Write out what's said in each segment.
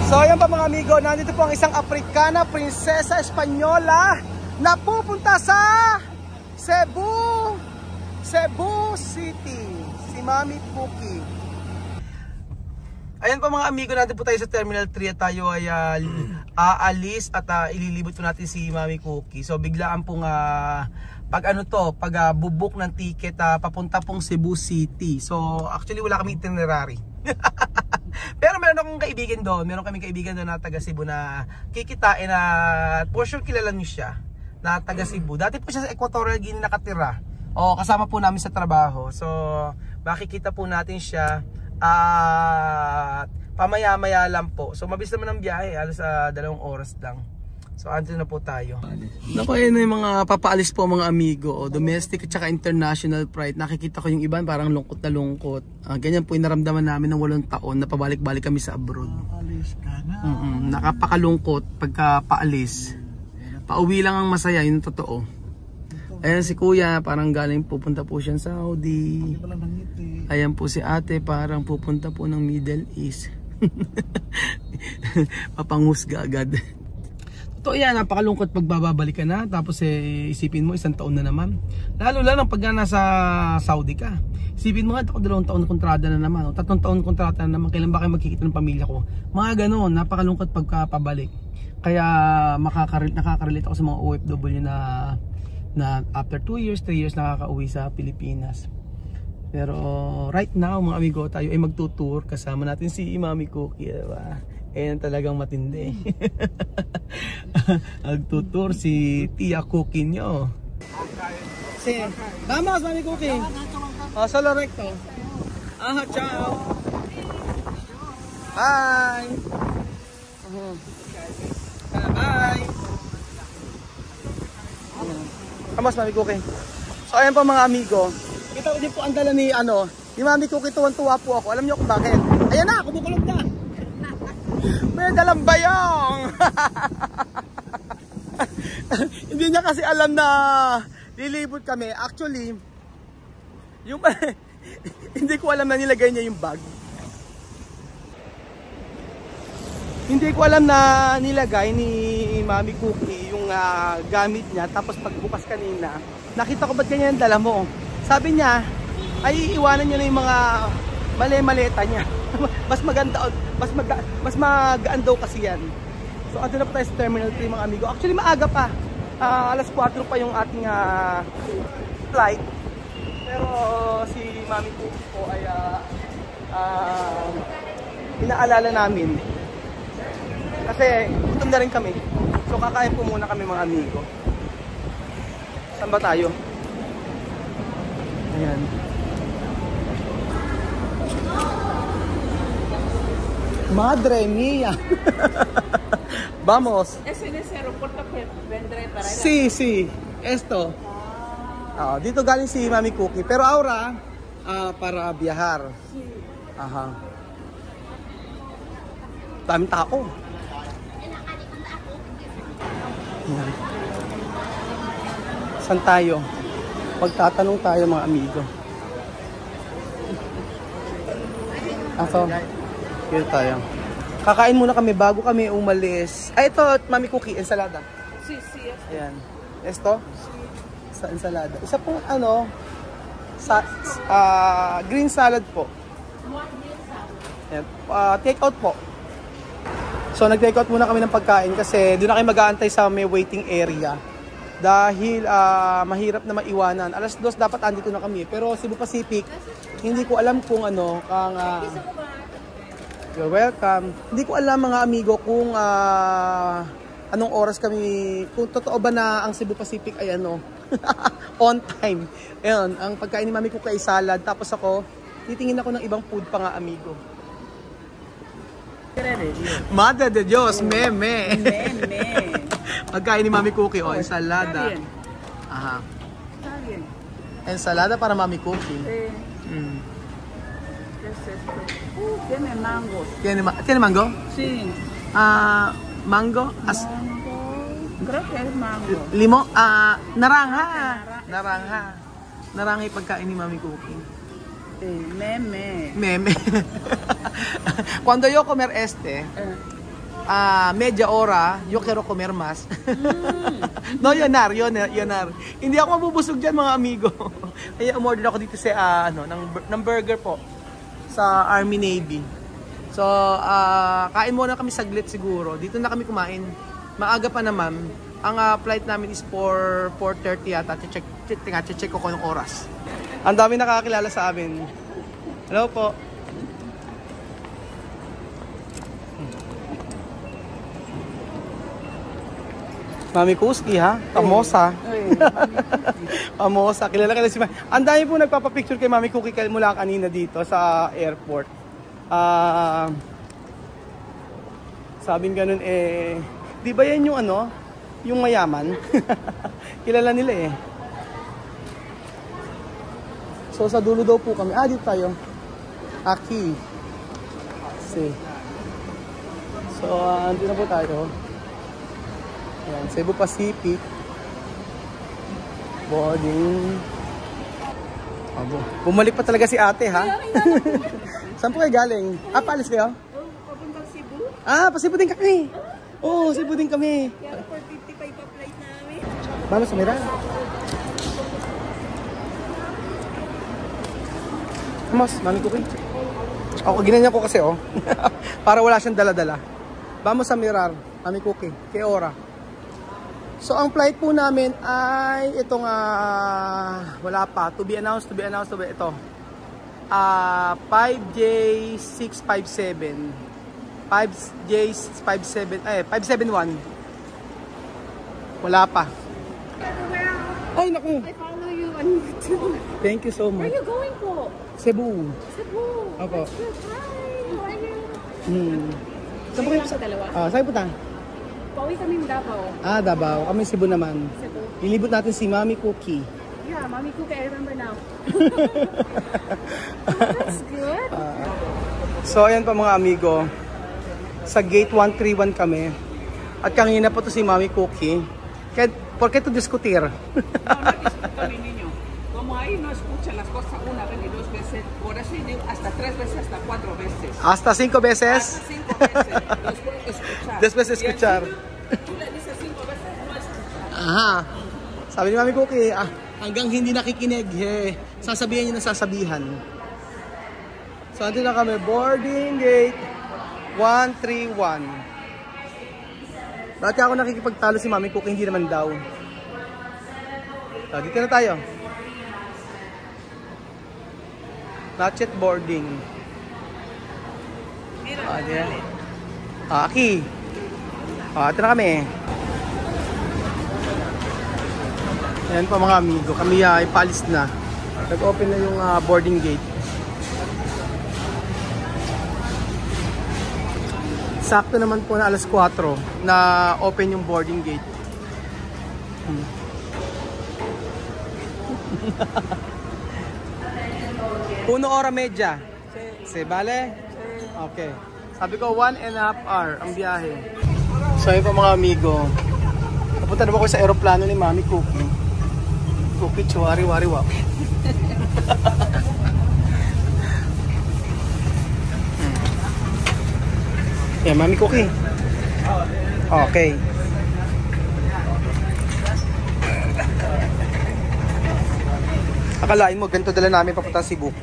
So ayan pa mga amigo, nandito po ang isang Africana prinsesa Espanyola na pupunta sa Cebu City, si Mami Cookie. Ayan pa mga amigo, nandito po tayo sa Terminal 3 at tayo ay aalis at ililibot po natin si Mami Cookie. So biglaan pong bubuk ng ticket papunta pong Cebu City. So actually wala kaming itinerary. Pero meron akong kaibigan doon, na taga Cebu na kikitain at for sure kilala niyo siya, na taga Cebu. Dati po siya sa Equatorial Guinea nakatira. O kasama po namin sa trabaho. So makikita po natin siya at pamaya-maya lang po. So mabilis naman ang biyahe, alas 2 oras lang. So andito na po tayo. Naku, yun na yung mga papaalis po mga amigo, domestic at saka international flight. Nakikita ko yung iba parang lungkot na lungkot. Ganyan po yung naramdaman namin ng 8 taon na pabalik-balik kami sa abroad. Paalis ka na. Nakapakalungkot pagka paalis. Pauwi lang ang masaya, yun totoo. Ayan si kuya, parang galing pupunta po siya sa Saudi. Ayan po si ate, parang pupunta po ng Middle East. Papanghusga agad. Totoo yan, napakalungkot pag babalik ka na, tapos isipin mo 1 taon na naman. Lalo lang pag nasa Saudi ka. Isipin mo nga, 2 taon kontrata na naman, o 3 taon kontrata na naman, kailan ba kayo magkikita ng pamilya ko? Mga ganon, napakalungkot pagka pabalik. Kaya nakaka-relate ako sa mga OFW na after 2 years, 3 years nakaka-uwi sa Pilipinas. Pero right now mga amigo, tayo ay magtutour kasama natin si Mami Cookie, diba? Ayan talagang matindi. Magtutour si Tia Cookie nyo. Vamos Mami Cookie. Solo recto. Ciao. Bye. Bye. Vamos Mami Cookie. So ayan po mga amigo, kita ko din po ang dala ni Mami Cookie. Tuwan-tuwa po ako. Alam niyo kung bakit? Ayan na, kumukulog na. May dalang bayong. Hindi niya kasi alam na lilibot kami. Actually, yung hindi ko alam na nilagay niya yung bag. Hindi ko alam na nilagay ni Mami Cookie yung gamit niya. Tapos pagbukas kanina, nakita ko ba't ganyan dala mo? Sabi niya, ay iwanan niya na yung mga mali-maleta niya. Mas maganda, mas magaan daw kasi yan. So andun na po tayo sa Terminal 3 mga amigo. Actually maaga pa, alas 4 pa yung ating flight. Pero si Mami Cookie po ay inaalala namin kasi gutom na rin kami. So kakain po muna kami mga amigo. Saan ba tayo? Ayan. Madre mía. Vamos. ¿Es en ese aeropuerto que vendré para ir? Sí. Esto. Dito galing si Mami Cookie. Pero ahora, para viajar. Sí. Aha. Daming tao. Yan. Saan tayo? Magtatanong tayo mga amigo. Dito tayo. Kakain muna kami bago kami umalis. Ito, Mami Cookie, ensalada. Sí. Ayan. Esto? Sa ensalada. Isa pong green salad po. Ayan. Take out po. So nag-take out muna kami ng pagkain kasi doon na kayo mag-aantay sa may waiting area. Dahil mahirap na maiwanan. Alas 2 dapat andito na kami. Pero Cebu Pacific, hindi ko alam kung you're welcome. Hindi ko alam mga amigo kung anong oras kami, kung totoo ba na ang Cebu Pacific ay on time. Ayun, ang pagkain ni Mami ko kay salad. Tapos ako, titingin ako ng ibang food pa nga amigo. Madre de Dios, meme. Pagkain ni Mami Cookie, ensalada. Aha. Ensalada para Mami Cookie. Tiene mango. ¿Tiene mango? Sí. Mango. Creo que es mango. Limon. Naranja. Naranja yung pagkain ni Mami Cookie. Meme. Meme. Cuando yo comer media ora, yo quiero comer más. No, yonar. Hindi ako mabubusog dyan mga amigo. Kaya umorder ako dito sa ng burger po sa Army Navy. So, kain muna kami saglit siguro. Dito na kami kumain. Maaga pa naman. Ang flight namin is for 4:30 yata. Check ko kung anong oras. Ang dami nakakilala sa amin. Hello po. Mami Kuski ha? Pamosa. Pamosa. Kilala si Mami. Ang dami po nagpapapicture kay Mami Cookie mula kanina dito sa airport. Sabing ganun di ba yan yung yung mayaman? Kilala nila eh. So sa dulo daw po kami. Dito tayo. Aki. So andito na po tayo. Ayan, Cebu Pacific. Boarding. Bumalik pa talaga si ate ha. Saan po kayo galing? Paalis kayo? Papuntang Cebu. Pa-Cebu din kami. Oo, Cebu din kami. Kaya 4:55 pa flight namin. Vamos a mirar. Vamos, Mami Cookie. Ako, ginanyan ko kasi para wala siyang dala-dala. Vamos a mirar, Mami Cookie. Kay Ora. So, ang flight po namin ay itong, wala pa. To be announced. Ito. 5J657. 571. Wala pa. Ay, naku. I follow you on YouTube. Thank you so Where much. are you going po? Cebu. Cebu. Opo. That's good. Hi, how are you? Saan po kayo? Sa dalawa. Saan po tayo? Pauwi kami ng Davao. Davao. Kami Cebu naman. Cebu. Ilibot natin si Mami Cookie. Yeah, Mami Cookie, I remember now. That's good. So, ayan pa mga amigo. Sa gate 131 kami. At kanina po to si Mami Cookie. ¿Por qué tú discutir? No, no discuto, mi niño. Como ahí no escucha las cosas una vez y dos veces, por eso yo digo hasta 3 veces, hasta 4 veces. Hasta 5 veces? Hasta 5 veces. Después escuchar. Después escuchar. Tú le dices 5 veces, no escuchar. Aha. Sabi ni Mami Cookie, hanggang hindi nakikinig, sasabihan niya na sasabihan. So, andito na kami, boarding gate 131. Dati ako nakikipagtalo si Mami Cookie, hindi naman daw. So, dito na tayo. Not yet boarding. Aki. Ito na kami. Ayan pa mga amigo. Kami ay paalis na. Nag-open na yung boarding gate. Sakto naman po na alas 4 na open yung boarding gate. Uno hora media. Se vale? Okay. Sabi ko 1.5 hour ang biyahe. So yun po mga amigo. Napunta na ba ko sa aeroplano ni Mami Cookie? Cookie chuwari wari wap. Yeah, Mami Cookie. Okay. Akalain mo, ganito dala namin papunta Cebu.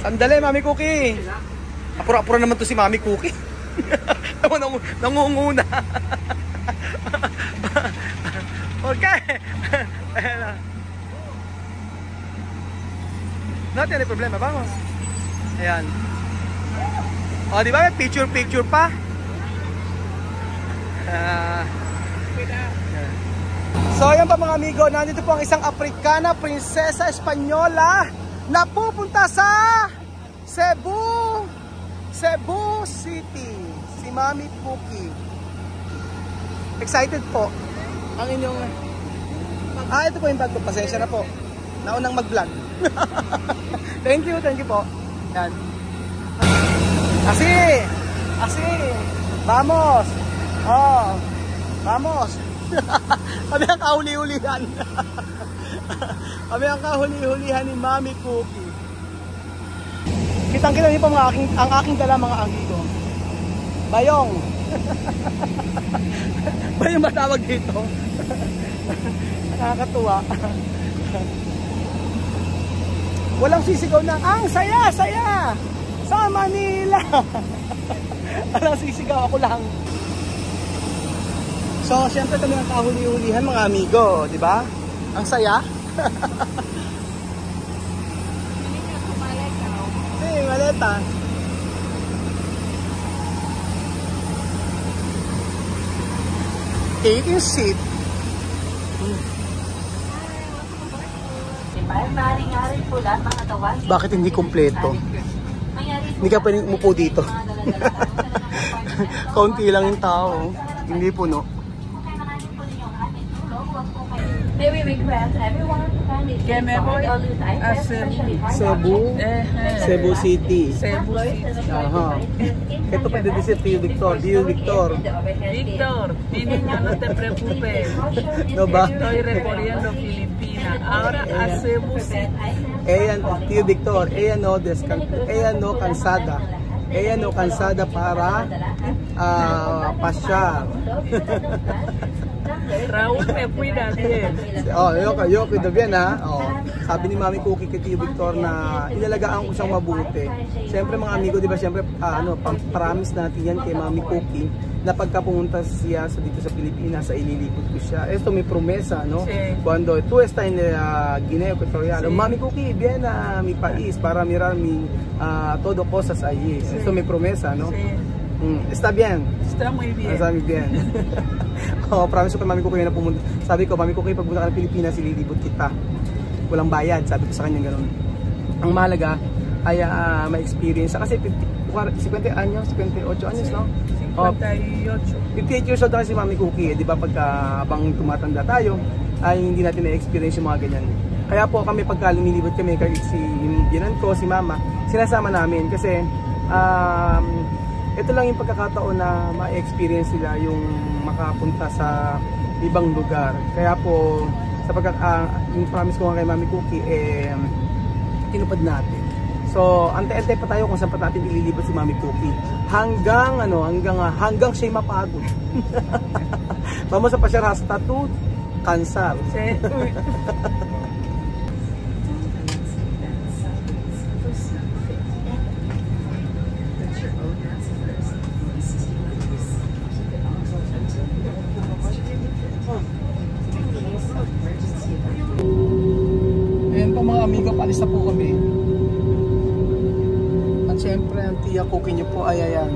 Sandali, Mami Cookie. Apura-apura naman to si Mami Cookie. Nangunguna. Okay. No tiene problema, vamos. Ayan. O, di ba? Picture pa. So, ayan pa mga amigo. Nandito po ang isang Africana, prinsesa Espanyola na pupunta sa Cebu City. Si Mami Cookie. Excited po. Ang inyong... ito po yung bag ko. Pasensya na po. Naunang mag-vlog. Thank you po. Yan. Así. Vamos. Vamos. Kami ang kahuli-hulihan. Kami ang kahuli-hulihan ni Mami Cookie. Kitang-kita niyo po ang aking dala mga amigo. Bayong. Bayong ba tawag dito? Nakakatuwa. Walang sisigaw na, ang saya, saya! Sa Manila! Walang sisigaw, ako lang. So, syempre kami ang kahuli-hulihan mga amigo, di ba? Ang saya. Maleta. Taking seat. Bakit hindi kompleto? Hindi ka pwedeng umupo dito. Kaunti lang yung tao. Hindi puno. May we request everyone to kindly Que me voy a Cebu. Cebu City. Cebu City. Ajá. Ito pwede decir Tío Victor. Tío Victor. Víctor, mi niño, no te preocupes. No ba? Estoy recorriendo Filipinas. Ahora a Cebu City. Tío Victor, ella no cansada. Ella no cansada para pasyar. Raúl me cuida bien. Oh, yo cuido bien ha. Oh, sabi ni Mami Cookie kay Tío Victor na inalagaan ko siyang mabuti. Siyempre mga amigo, di ba, siyempre promise natin yan kay Mami Cookie na pagka pumunta siya dito sa Pilipinas, ililipot ko siya. Esto may promesa, no? Sí. Cuando tú estás en Guinea Ecuatorial, sí. Mami Cookie, viene a mi país para mirar todo cosas allí. Sí. Esto may promesa, no? Sí. Está bien. Está muy bien. Está muy bien. Oh, promise ko kay Mami Cookie na pumunta. Sabi ko, Mami Cookie, pag punta ka ng Pilipinas, ililibot kita. Walang bayad, sabi ko sa kanya gano'n. Ang mahalaga ay ma-experience. Kasi 50 anyos, 58 anyos, no? 58. 58 years old na kasi si Mami Cookie, di ba, pagka habang tumatanda tayo, ay hindi natin na-experience yung mga ganyan. Kaya po kami pagka lumilibot kami, kahit si Ginan ko, si Mama, sinasama namin kasi ito lang yung pagkakataon na ma-experience sila yung makapunta sa ibang lugar. Kaya po, yung promise ko nga kay Mami Cookie, tinupad natin. So, ante-ante pa tayo kung saan pa natin ililibot si Mami Cookie. Hanggang siya'y mapagod. Vamos a pasar hasta tu cansar. Ayan po mga amigo, paalis na po kami. At syempre, ang tiya Cookie nyo po ay ayan.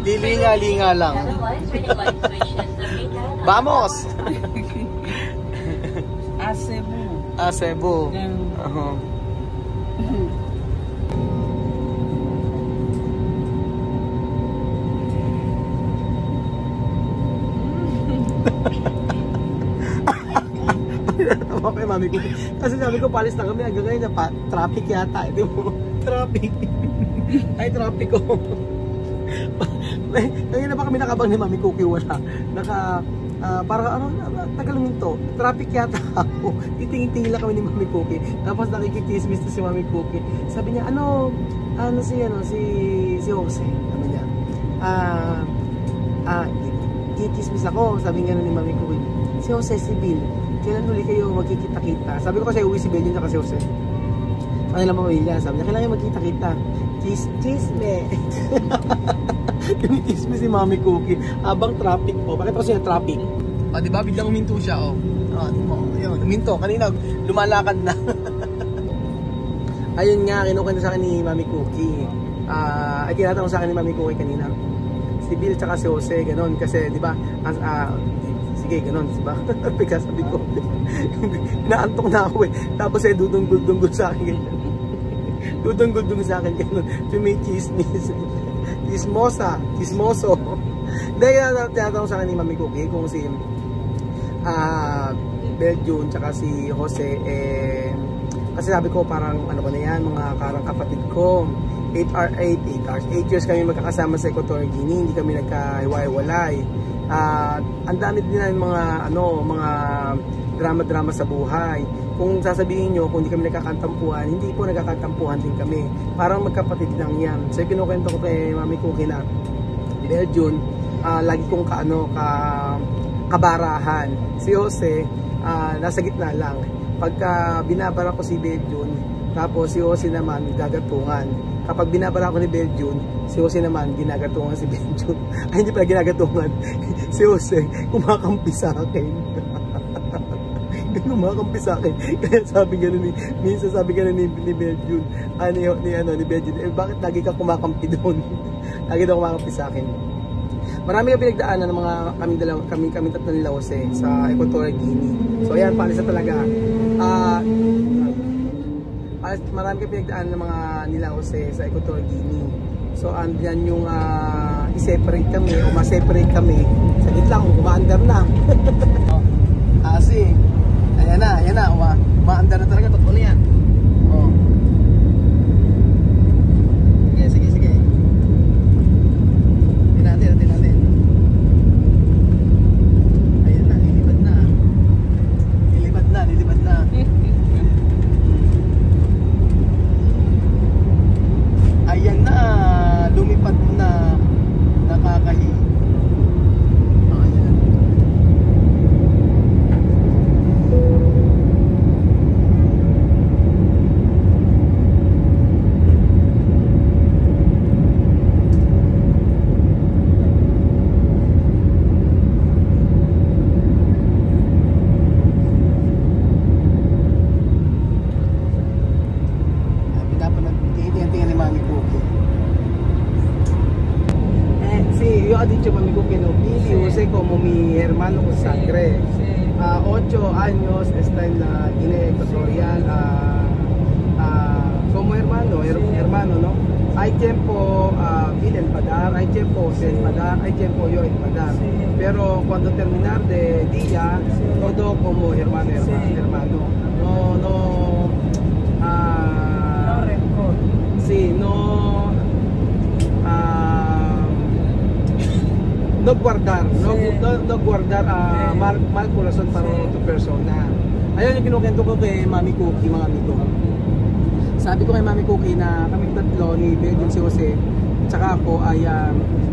Lilinga-linga lang. Vamos! A Cebu. A Cebu. Tama kay Mami ko. Kasi sabi ko, palis na kami. Hanggang ngayon, traffic yata. Di mo? Traffic. Ay, traffic ko. Ngayon na ba kami nakabang ni Mami Cookie? Wala. Parang tagal minto. Traffic yata ako. Titingin-tingin lang kami ni Mami Cookie. Tapos nakikikismis na si Mami Cookie. Sabi niya, si Jose. Sabi niya, kikismis ako. Sabi nga ni Mami Cookie, si Jose, si Bill, kailan uli kayo magkikita-kita? Sabi ko kasi uwi si Bill yun kasi Jose. Sa kanilang pamilya. Sabi niya, kailangan magkita-kita. Chisme. Kinikisme si Mami Cookie habang traffic po. Bakit kasi yung traffic? Diba? Biglang uminto siya. Yun, uminto. Kanina lumalakad na. Ayun nga, kinukwento sa akin ni Mami Cookie. Ay tinatanong sa akin ni Mami Cookie kanina. Si Bill tsaka si Jose, ganon. Kasi diba, sige, ganon, diba? Pagka sabi ko, naantok na ako eh. Tapos dudunggol-dunggol sa akin ganyan. Dudunggol-dunggol sa akin ganyan. May chismis. Chismoso. Dahil tinatanong sa akin ni Mami Cookie kung si Belgium tsaka si Jose, kasi sabi ko parang ano ko na yan, mga karang kapatid ko. 8 years kami magkakasama sa Equatorial Guinea, hindi kami nagkahiwa-hiwalay. Ang dami din na mga drama-drama sa buhay. kung sasabihin nyo, kung hindi kami nagkakantampuhan, hindi po nagkakantampuhan din kami. Parang magkapatid lang yan. So kinukwento ko kay Mami Cookie na Belgium, lagi kong kabarahan. Si Jose, nasa gitna lang. Pagka binabara ko si Belgium, tapos si Jose naman gagatungan. Kapag binabara ko ni Belgium, si Jose naman ginagatungan si Belgium. Ay, hindi pala ginagatungan. Si Jose kumakampi sa akin. Kumakampi sa akin. Kaya sabi gano'n minsan sabi gano'n ni Belgium, ni Belgium, bakit lagi ka kumakampi doon? Lagi daw kumakampi sa akin. Marami kang pinagdaanan ng mga kami tatlo nila Jose sa Equatorial Guinea. So ayan, palis na talaga. Marami kang pinagdaanan ng mga nila Jose sa Equatorial Guinea. So andyan yung i-separate kami o ma-separate kami. Saglit lang, umaandar na. Kasi, ayan na, umaandar na talaga, totoo na yan. Oh. Sige. Natin. Ayan na, lilipad na. Ayan na, lumipad na. Nakakahi. Ayan. Yo ha dicho Mami Cookie, no, Billy Jose como mi hermano con sangre. 8 años está en la Guinea Ecuatorial, como hermano, ¿no? Hay tiempo Bill el Padar, hay tiempo Jose el Padar, hay tiempo yo el Padar. Pero cuando terminar de día, todo como hermano. No rencor. Sí, no guardar mal corazon para otra persona. Ayun yung kinukwento ko kay Mami Cookie, mga amigo. Sabi ko kay Mami Cookie na kami tatlo ni Belgium, si Jose, tsaka ako ay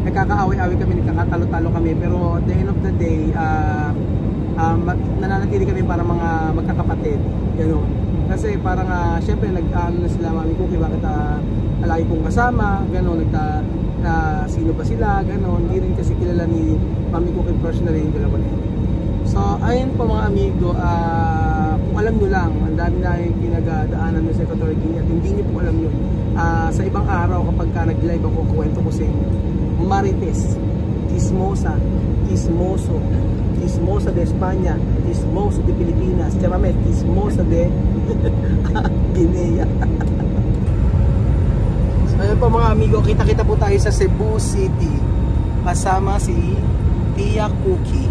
nagkakaaway-away kami, nagkakatalo-talo kami, pero at the end of the day, nananatili kami para mga magkakapatid. Gano'n. Kasi parang syempre nag-ano na sila Mami Cookie, bakit lagi kong kasama, gano'n, sino ba sila, gano'n. Hindi rin kasi kilala ni Mami Cookie personally yung dalawa na yun. So ayun po mga amigo, kung alam nyo lang, ang dami na yung pinagdaanan sa Equatorial Guinea at hindi nyo po alam yun. Sa ibang araw kapag nag-live ako, kuwento ko sa inyo, Marites, Chismosa de España, Chismosa de Pilipinas, Charamel, Chismosa de Guinea. So ayun po mga amigo, kita-kita po tayo sa Cebu City kasama si Tia Cookie.